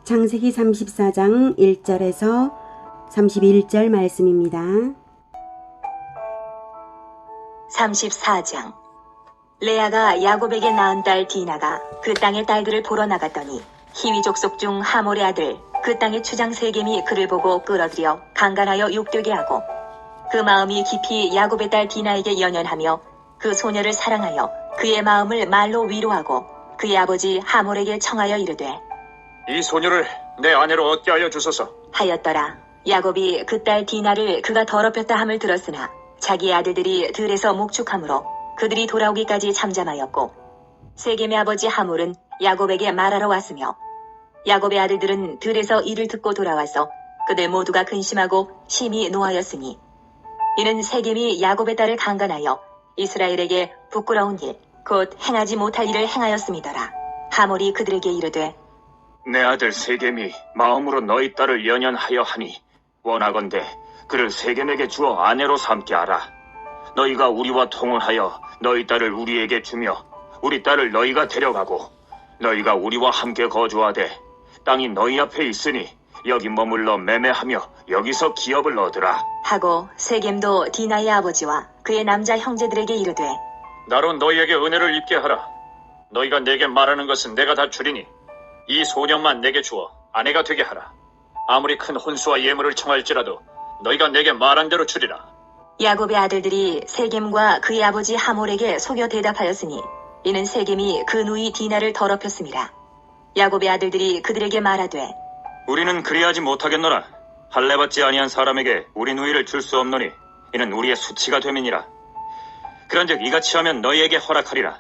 창세기 34장 1절에서 31절 말씀입니다. 34장. 레아가 야곱에게 낳은 딸 디나가 그 땅의 딸들을 보러 나갔더니 히위 족속 중 하몰의 아들 그 땅의 추장 세겜이 그를 보고 끌어들여 강간하여 욕되게 하고 그 마음이 깊이 야곱의 딸 디나에게 연연하며 그 소녀를 사랑하여 그의 마음을 말로 위로하고 그의 아버지 하몰에게 청하여 이르되 이 소녀를 내 아내로 얻게 하여 주소서 하였더라. 야곱이 그 딸 디나를 그가 더럽혔다 함을 들었으나 자기의 아들들이 들에서 목축함으로 그들이 돌아오기까지 잠잠하였고 세겜의 아버지 하몰은 야곱에게 말하러 왔으며 야곱의 아들들은 들에서 이를 듣고 돌아와서 그들 모두가 근심하고 심히 노하였으니 이는 세겜이 야곱의 딸을 강간하여 이스라엘에게 부끄러운 일 곧 행하지 못할 일을 행하였음이더라. 하몰이 그들에게 이르되 내 아들 세겜이 마음으로 너희 딸을 연연하여 하니 원하건대 그를 세겜에게 주어 아내로 삼게 하라. 너희가 우리와 통혼하여 너희 딸을 우리에게 주며 우리 딸을 너희가 데려가고 너희가 우리와 함께 거주하되 땅이 너희 앞에 있으니 여기 머물러 매매하며 여기서 기업을 얻으라. 하고 세겜도 디나의 아버지와 그의 남자 형제들에게 이르되 나로 너희에게 은혜를 입게 하라. 너희가 내게 말하는 것은 내가 다 주리니 이 소년만 내게 주어 아내가 되게 하라. 아무리 큰 혼수와 예물을 청할지라도 너희가 내게 말한 대로 주리라. 야곱의 아들들이 세겜과 그의 아버지 하몰에게 속여 대답하였으니 이는 세겜이 그 누이 디나를 더럽혔음이라. 야곱의 아들들이 그들에게 말하되 우리는 그리하지 못하겠노라. 할례받지 아니한 사람에게 우리 누이를 줄 수 없노니 이는 우리의 수치가 됨이니라. 그런즉 이같이 하면 너희에게 허락하리라.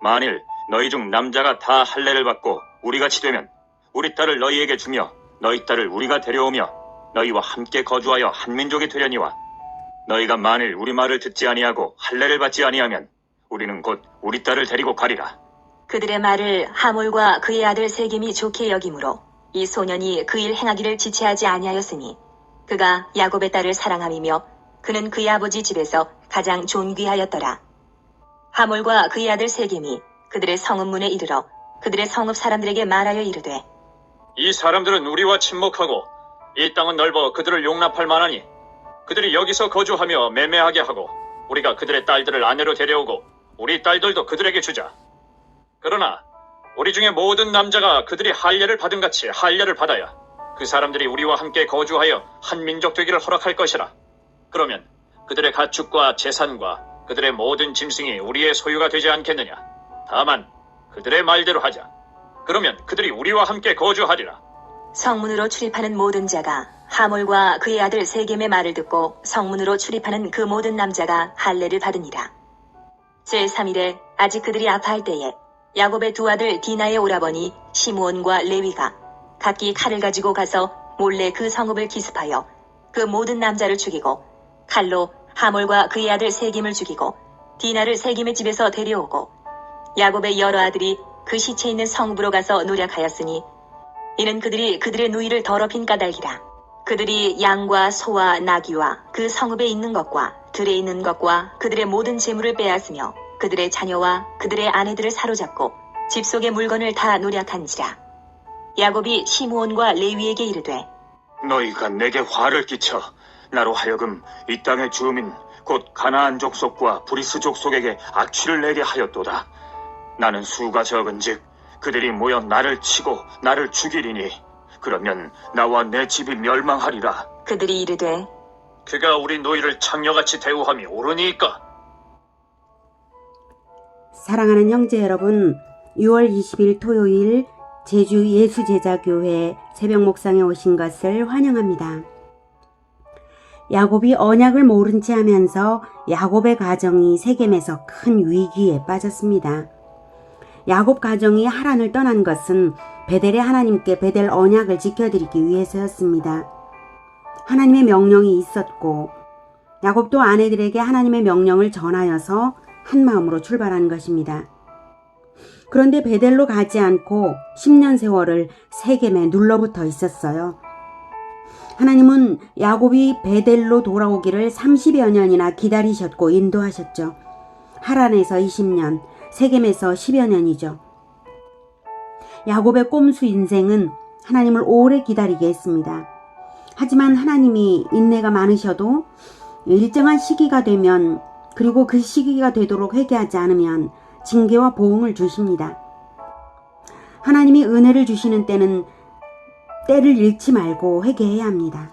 만일 너희 중 남자가 다 할례를 받고 우리같이 되면 우리 딸을 너희에게 주며 너희 딸을 우리가 데려오며 너희와 함께 거주하여 한 민족이 되려니와 너희가 만일 우리 말을 듣지 아니하고 할례를 받지 아니하면 우리는 곧 우리 딸을 데리고 가리라. 그들의 말을 하몰과 그의 아들 세겜이 좋게 여기므로 이 소년이 그 일 행하기를 지체하지 아니하였으니 그가 야곱의 딸을 사랑함이며 그는 그의 아버지 집에서 가장 존귀하였더라. 하몰과 그의 아들 세겜이 그들의 성읍문에 이르러 그들의 성읍 사람들에게 말하여 이르되 이 사람들은 우리와 친목하고 이 땅은 넓어 그들을 용납할 만하니 그들이 여기서 거주하며 매매하게 하고 우리가 그들의 딸들을 아내로 데려오고 우리 딸들도 그들에게 주자. 그러나 우리 중에 모든 남자가 그들이 할례를 받은 같이 할례를 받아야 그 사람들이 우리와 함께 거주하여 한 민족 되기를 허락할 것이라. 그러면 그들의 가축과 재산과 그들의 모든 짐승이 우리의 소유가 되지 않겠느냐. 다만 그들의 말대로 하자. 그러면 그들이 우리와 함께 거주하리라. 성문으로 출입하는 모든 자가 하몰과 그의 아들 세겜의 말을 듣고 성문으로 출입하는 그 모든 남자가 할례를 받으니라. 제3일에 아직 그들이 아파할 때에 야곱의 두 아들 디나의 오라버니 시므온과 레위가 각기 칼을 가지고 가서 몰래 그 성읍을 기습하여 그 모든 남자를 죽이고 칼로 하몰과 그의 아들 세겜을 죽이고 디나를 세겜의 집에서 데려오고 야곱의 여러 아들이 그 시체 있는 성읍으로 가서 노략하였으니 이는 그들이 그들의 누이를 더럽힌 까닭이라. 그들이 양과 소와 나귀와 그 성읍에 있는 것과 들에 있는 것과 그들의 모든 재물을 빼앗으며 그들의 자녀와 그들의 아내들을 사로잡고 집 속의 물건을 다 노략한지라. 야곱이 시므온과 레위에게 이르되 너희가 내게 화를 끼쳐 나로 하여금 이 땅의 주민 곧 가나안 족속과 브리스 족속에게 악취를 내게 하였도다. 나는 수가 적은즉 그들이 모여 나를 치고 나를 죽이리니 그러면 나와 내 집이 멸망하리라. 그들이 이르되 그가 우리 노이를 창녀같이 대우함이 옳으니까. 사랑하는 형제 여러분, 6월 20일 토요일 제주 예수제자교회 새벽 목상에 오신 것을 환영합니다. 야곱이 언약을 모른 채 하면서 야곱의 가정이 세겜에서 큰 위기에 빠졌습니다. 야곱 가정이 하란을 떠난 것은 베델의 하나님께 베델 언약을 지켜드리기 위해서였습니다. 하나님의 명령이 있었고 야곱도 아내들에게 하나님의 명령을 전하여서 한 마음으로 출발한 것입니다. 그런데 베델로 가지 않고 10년 세월을 세겜에 눌러붙어 있었어요. 하나님은 야곱이 베델로 돌아오기를 30여 년이나 기다리셨고 인도하셨죠. 하란에서 20년, 세겜에서 10여 년이죠. 야곱의 꼼수 인생은 하나님을 오래 기다리게 했습니다. 하지만 하나님이 인내가 많으셔도 일정한 시기가 되면, 그리고 그 시기가 되도록 회개하지 않으면 징계와 보응을 주십니다. 하나님이 은혜를 주시는 때는 때를 잃지 말고 회개해야 합니다.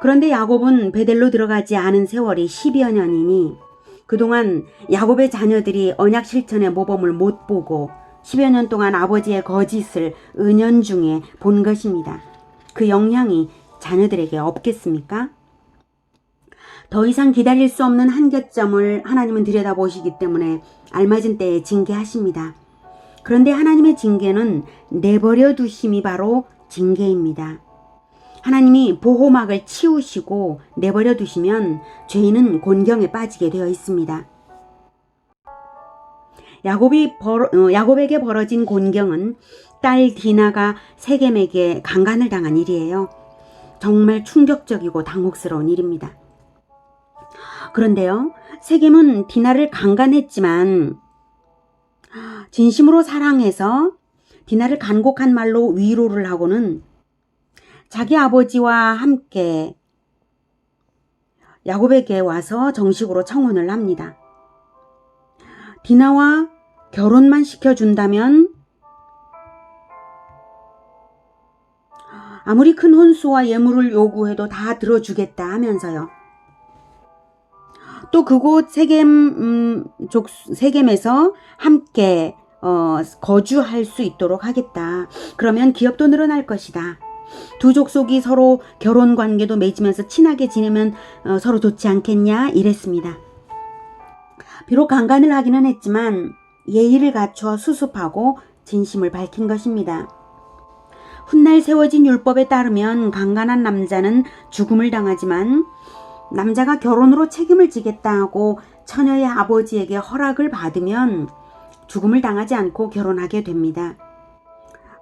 그런데 야곱은 베델로 들어가지 않은 세월이 10여 년이니 그동안 야곱의 자녀들이 언약 실천의 모범을 못 보고 10여 년 동안 아버지의 거짓을 은연중에 본 것입니다. 그 영향이 자녀들에게 없겠습니까? 더 이상 기다릴 수 없는 한계점을 하나님은 들여다보시기 때문에 알맞은 때에 징계하십니다. 그런데 하나님의 징계는 내버려 두심이 바로 징계입니다. 하나님이 보호막을 치우시고 내버려 두시면 죄인은 곤경에 빠지게 되어 있습니다. 야곱에게 벌어진 곤경은 딸 디나가 세겜에게 강간을 당한 일이에요. 정말 충격적이고 당혹스러운 일입니다. 그런데요, 세겜은 디나를 강간했지만 진심으로 사랑해서 디나를 간곡한 말로 위로를 하고는 자기 아버지와 함께 야곱에게 와서 정식으로 청혼을 합니다. 디나와 결혼만 시켜준다면 아무리 큰 혼수와 예물을 요구해도 다 들어주겠다 하면서요. 또 그곳 세겜에서 함께 거주할 수 있도록 하겠다. 그러면 기업도 늘어날 것이다. 두 족속이 서로 결혼 관계도 맺으면서 친하게 지내면 서로 좋지 않겠냐 이랬습니다. 비록 강간을 하기는 했지만 예의를 갖춰 수습하고 진심을 밝힌 것입니다. 훗날 세워진 율법에 따르면 강간한 남자는 죽음을 당하지만 남자가 결혼으로 책임을 지겠다 하고 처녀의 아버지에게 허락을 받으면 죽음을 당하지 않고 결혼하게 됩니다.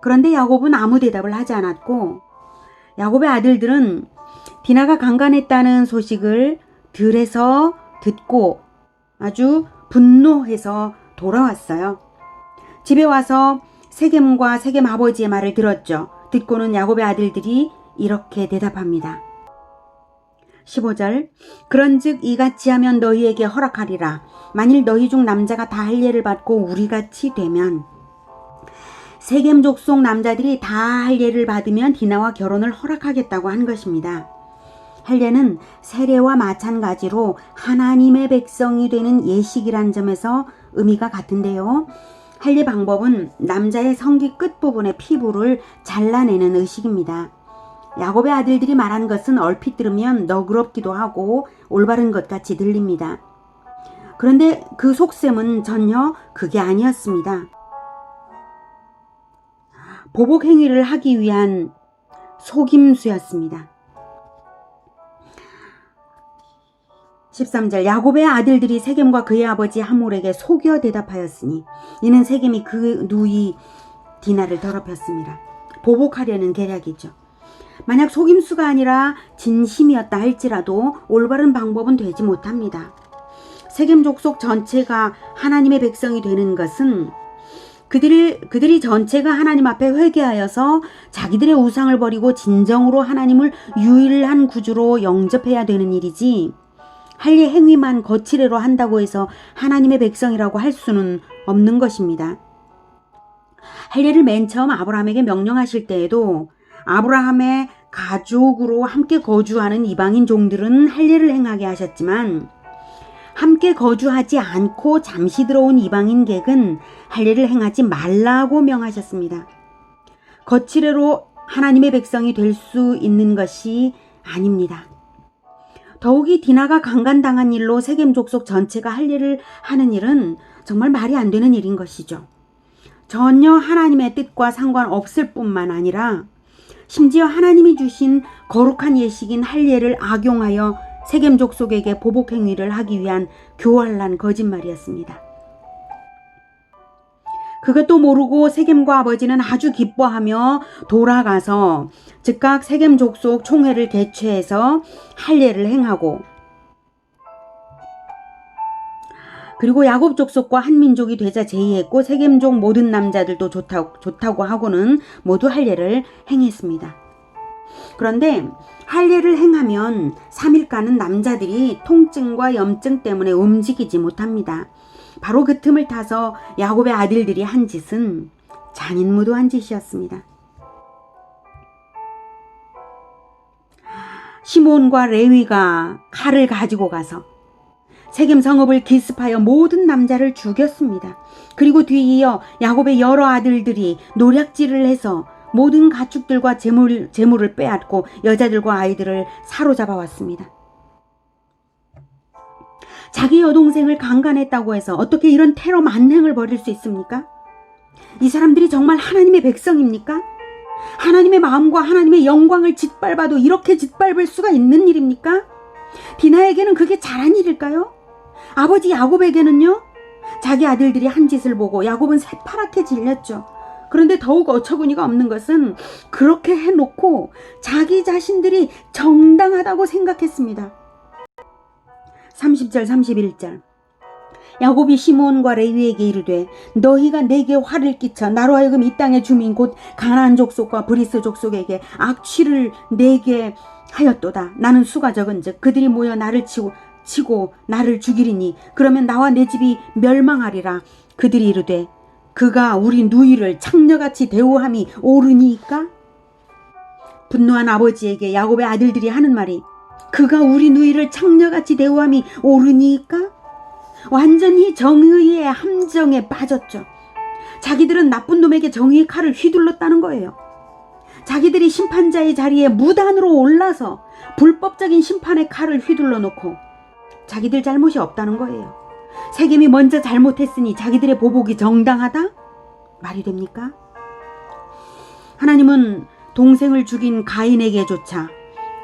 그런데 야곱은 아무 대답을 하지 않았고 야곱의 아들들은 디나가 강간했다는 소식을 들에서 듣고 아주 분노해서 돌아왔어요. 집에 와서 세겜과 세겜 아버지의 말을 들었죠. 듣고는 야곱의 아들들이 이렇게 대답합니다. 15절 그런즉 이같이 하면 너희에게 허락하리라. 만일 너희 중 남자가 다 할례를 받고 우리같이 되면 세겜 족속 남자들이 다 할례를 받으면 디나와 결혼을 허락하겠다고 한 것입니다. 할례는 세례와 마찬가지로 하나님의 백성이 되는 예식이란 점에서 의미가 같은데요. 할례 방법은 남자의 성기 끝부분의 피부를 잘라내는 의식입니다. 야곱의 아들들이 말한 것은 얼핏 들으면 너그럽기도 하고 올바른 것 같이 들립니다. 그런데 그 속셈은 전혀 그게 아니었습니다. 보복 행위를 하기 위한 속임수였습니다. 13절 야곱의 아들들이 세겜과 그의 아버지 하몰에게 속여 대답하였으니 이는 세겜이 그 누이 디나를 더럽혔습니다. 보복하려는 계략이죠. 만약 속임수가 아니라 진심이었다 할지라도 올바른 방법은 되지 못합니다. 세겜 족속 전체가 하나님의 백성이 되는 것은 그들이 전체가 하나님 앞에 회개하여서 자기들의 우상을 버리고 진정으로 하나님을 유일한 구주로 영접해야 되는 일이지 할례 행위만 거칠애로 한다고 해서 하나님의 백성이라고 할 수는 없는 것입니다. 할례를 맨 처음 아브라함에게 명령하실 때에도 아브라함의 가족으로 함께 거주하는 이방인 종들은 할례를 행하게 하셨지만 함께 거주하지 않고 잠시 들어온 이방인 객은 할례를 행하지 말라고 명하셨습니다. 거칠애로 하나님의 백성이 될 수 있는 것이 아닙니다. 더욱이 디나가 강간당한 일로 세겜 족속 전체가 할례를 하는 일은 정말 말이 안 되는 일인 것이죠. 전혀 하나님의 뜻과 상관없을 뿐만 아니라 심지어 하나님이 주신 거룩한 예식인 할례를 악용하여 세겜 족속에게 보복 행위를 하기 위한 교활난 거짓말이었습니다. 그것도 모르고 세겜과 아버지는 아주 기뻐하며 돌아가서 즉각 세겜 족속 총회를 개최해서 할례를 행하고 그리고 야곱 족속과 한 민족이 되자 제의했고 세겜족 모든 남자들도 좋다고 하고는 모두 할례를 행했습니다. 그런데 할례를 행하면 3일간은 남자들이 통증과 염증 때문에 움직이지 못합니다. 바로 그 틈을 타서 야곱의 아들들이 한 짓은 잔인무도한 짓이었습니다. 시몬과 레위가 칼을 가지고 가서 세겜 성읍을 기습하여 모든 남자를 죽였습니다. 그리고 뒤이어 야곱의 여러 아들들이 노략질을 해서 모든 가축들과 재물을 빼앗고 여자들과 아이들을 사로잡아 왔습니다. 자기 여동생을 강간했다고 해서 어떻게 이런 테러 만행을 벌일 수 있습니까? 이 사람들이 정말 하나님의 백성입니까? 하나님의 마음과 하나님의 영광을 짓밟아도 이렇게 짓밟을 수가 있는 일입니까? 디나에게는 그게 잘한 일일까요? 아버지 야곱에게는요? 자기 아들들이 한 짓을 보고 야곱은 새파랗게 질렸죠. 그런데 더욱 어처구니가 없는 것은 그렇게 해놓고 자기 자신들이 정당하다고 생각했습니다. 30절 31절 야곱이 시몬과 레위에게 이르되 너희가 내게 화를 끼쳐 나로 하여금 이 땅의 주민 곧 가나안 족속과 브리스 족속에게 악취를 내게 하였도다. 나는 수가 적은즉 그들이 모여 나를 치고 나를 죽이리니 그러면 나와 내 집이 멸망하리라. 그들이 이르되 그가 우리 누이를 창녀같이 대우함이 옳으니까? 분노한 아버지에게 야곱의 아들들이 하는 말이 그가 우리 누이를 창녀같이 대우함이 옳으니까? 완전히 정의의 함정에 빠졌죠. 자기들은 나쁜 놈에게 정의의 칼을 휘둘렀다는 거예요. 자기들이 심판자의 자리에 무단으로 올라서 불법적인 심판의 칼을 휘둘러 놓고 자기들 잘못이 없다는 거예요. 세겜이 먼저 잘못했으니 자기들의 보복이 정당하다? 말이 됩니까? 하나님은 동생을 죽인 가인에게조차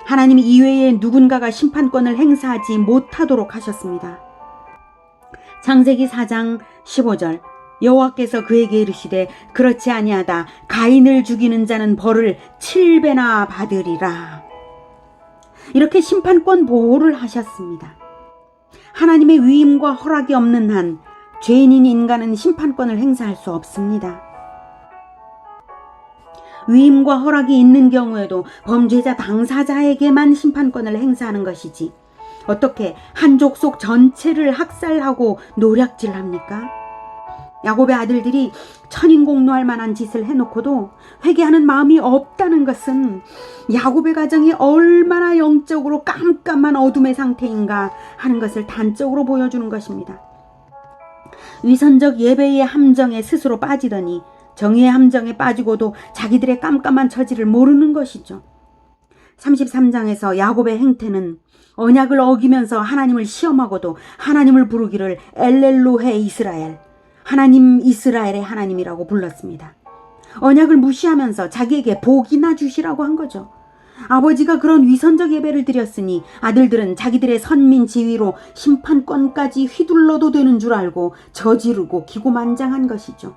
하나님 이외에 누군가가 심판권을 행사하지 못하도록 하셨습니다. 창세기 4장 15절 여호와께서 그에게 이르시되 그렇지 아니하다. 가인을 죽이는 자는 벌을 7배나 받으리라. 이렇게 심판권 보호를 하셨습니다. 하나님의 위임과 허락이 없는 한 죄인인 인간은 심판권을 행사할 수 없습니다. 위임과 허락이 있는 경우에도 범죄자 당사자에게만 심판권을 행사하는 것이지 어떻게 한 족속 전체를 학살하고 노략질합니까? 야곱의 아들들이 천인공노할 만한 짓을 해놓고도 회개하는 마음이 없다는 것은 야곱의 가정이 얼마나 영적으로 깜깜한 어둠의 상태인가 하는 것을 단적으로 보여주는 것입니다. 위선적 예배의 함정에 스스로 빠지더니 정의의 함정에 빠지고도 자기들의 깜깜한 처지를 모르는 것이죠. 33장에서 야곱의 행태는 언약을 어기면서 하나님을 시험하고도 하나님을 부르기를 엘렐로헤 이스라엘, 하나님 이스라엘의 하나님이라고 불렀습니다. 언약을 무시하면서 자기에게 복이나 주시라고 한 거죠. 아버지가 그런 위선적 예배를 드렸으니 아들들은 자기들의 선민 지위로 심판권까지 휘둘러도 되는 줄 알고 저지르고 기고만장한 것이죠.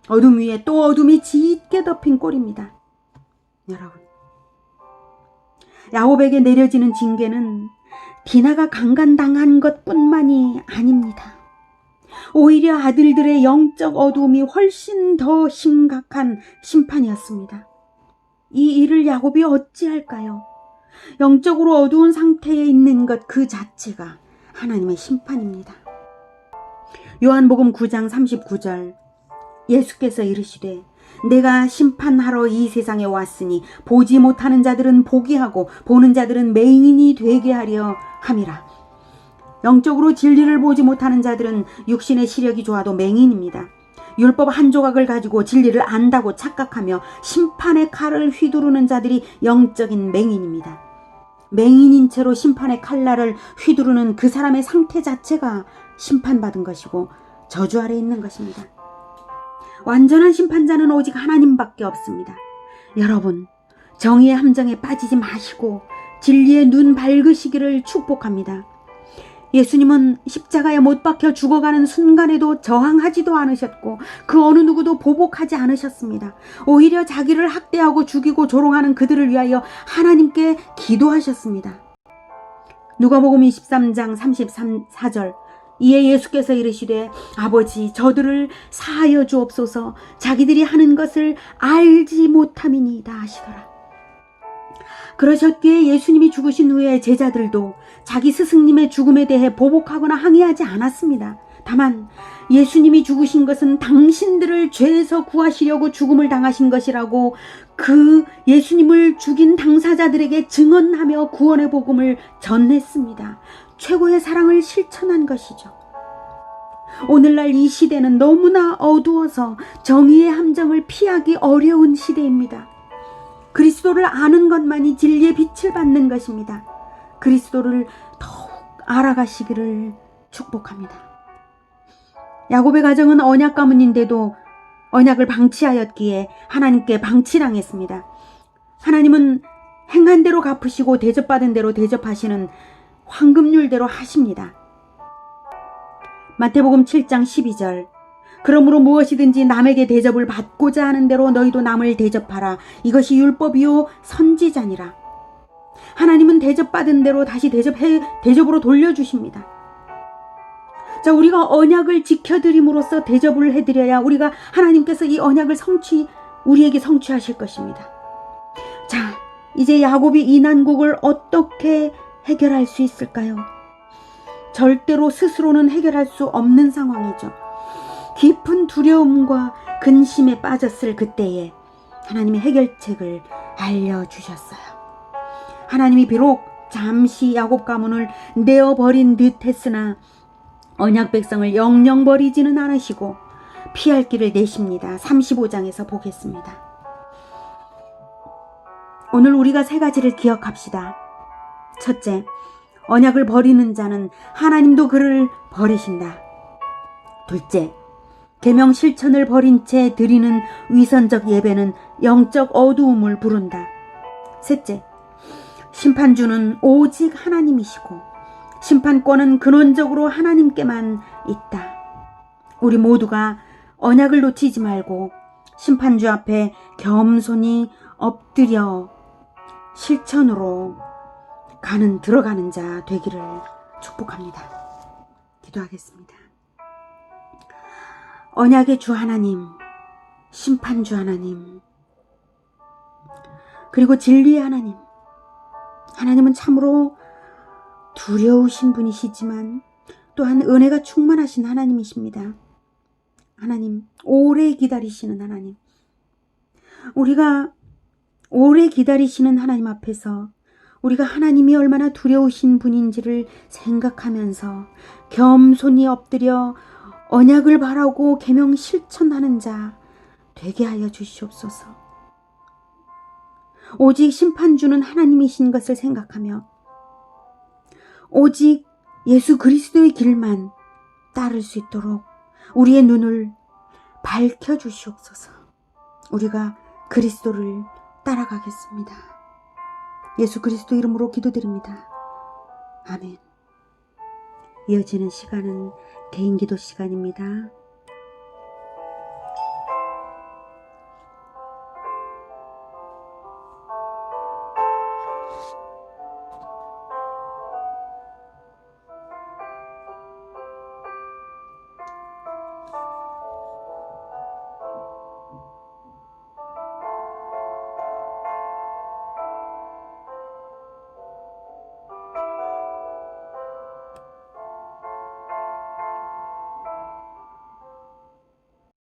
어둠 위에 또 어둠이 짙게 덮인 꼴입니다. 여러분, 야곱에게 내려지는 징계는 디나가 강간당한 것뿐만이 아닙니다. 오히려 아들들의 영적 어두움이 훨씬 더 심각한 심판이었습니다. 이 일을 야곱이 어찌할까요? 영적으로 어두운 상태에 있는 것 그 자체가 하나님의 심판입니다. 요한복음 9장 39절 예수께서 이르시되 내가 심판하러 이 세상에 왔으니 보지 못하는 자들은 보게 하고 보는 자들은 맹인이 되게 하려 함이라. 영적으로 진리를 보지 못하는 자들은 육신의 시력이 좋아도 맹인입니다. 율법 한 조각을 가지고 진리를 안다고 착각하며 심판의 칼을 휘두르는 자들이 영적인 맹인입니다. 맹인인 채로 심판의 칼날을 휘두르는 그 사람의 상태 자체가 심판받은 것이고 저주 아래 있는 것입니다. 완전한 심판자는 오직 하나님밖에 없습니다. 여러분, 정의의 함정에 빠지지 마시고 진리의 눈 밝으시기를 축복합니다. 예수님은 십자가에 못 박혀 죽어가는 순간에도 저항하지도 않으셨고 그 어느 누구도 보복하지 않으셨습니다. 오히려 자기를 학대하고 죽이고 조롱하는 그들을 위하여 하나님께 기도하셨습니다. 누가복음 23장 34절 이에 예수께서 이르시되 아버지 저들을 사하여 주옵소서 자기들이 하는 것을 알지 못함이니이다 하시더라. 그러셨기에 예수님이 죽으신 후에 제자들도 자기 스승님의 죽음에 대해 보복하거나 항의하지 않았습니다. 다만 예수님이 죽으신 것은 당신들을 죄에서 구하시려고 죽음을 당하신 것이라고 그 예수님을 죽인 당사자들에게 증언하며 구원의 복음을 전했습니다. 최고의 사랑을 실천한 것이죠. 오늘날 이 시대는 너무나 어두워서 정의의 함정을 피하기 어려운 시대입니다. 그리스도를 아는 것만이 진리의 빛을 받는 것입니다. 그리스도를 더욱 알아가시기를 축복합니다. 야곱의 가정은 언약 가문인데도 언약을 방치하였기에 하나님께 방치당했습니다. 하나님은 행한 대로 갚으시고 대접받은 대로 대접하시는 황금률대로 하십니다. 마태복음 7장 12절 그러므로 무엇이든지 남에게 대접을 받고자 하는 대로 너희도 남을 대접하라. 이것이 율법이요 선지자니라. 하나님은 대접받은 대로 다시 대접으로 돌려주십니다. 자, 우리가 언약을 지켜드림으로써 대접을 해드려야 우리가 하나님께서 이 언약을 우리에게 성취하실 것입니다. 자, 이제 야곱이 이 난국을 어떻게 해결할 수 있을까요? 절대로 스스로는 해결할 수 없는 상황이죠. 깊은 두려움과 근심에 빠졌을 그때에 하나님의 해결책을 알려주셨어요. 하나님이 비록 잠시 야곱 가문을 내어버린 듯 했으나 언약 백성을 영영 버리지는 않으시고 피할 길을 내십니다. 35장에서 보겠습니다. 오늘 우리가 세 가지를 기억합시다. 첫째, 언약을 버리는 자는 하나님도 그를 버리신다. 둘째, 계명 실천을 버린 채 드리는 위선적 예배는 영적 어두움을 부른다. 셋째, 심판주는 오직 하나님이시고 심판권은 근원적으로 하나님께만 있다. 우리 모두가 언약을 놓치지 말고 심판주 앞에 겸손히 엎드려 실천으로 들어가는 자 되기를 축복합니다. 기도하겠습니다. 언약의 주 하나님, 심판주 하나님, 그리고 진리의 하나님. 하나님은 참으로 두려우신 분이시지만 또한 은혜가 충만하신 하나님이십니다. 하나님, 오래 기다리시는 하나님. 우리가 오래 기다리시는 하나님 앞에서 우리가 하나님이 얼마나 두려우신 분인지를 생각하면서 겸손히 엎드려 언약을 바라고 계명 실천하는 자 되게 하여 주시옵소서. 오직 심판주는 하나님이신 것을 생각하며 오직 예수 그리스도의 길만 따를 수 있도록 우리의 눈을 밝혀주시옵소서. 우리가 그리스도를 따라가겠습니다. 예수 그리스도 이름으로 기도드립니다. 아멘. 이어지는 시간은 개인기도 시간입니다.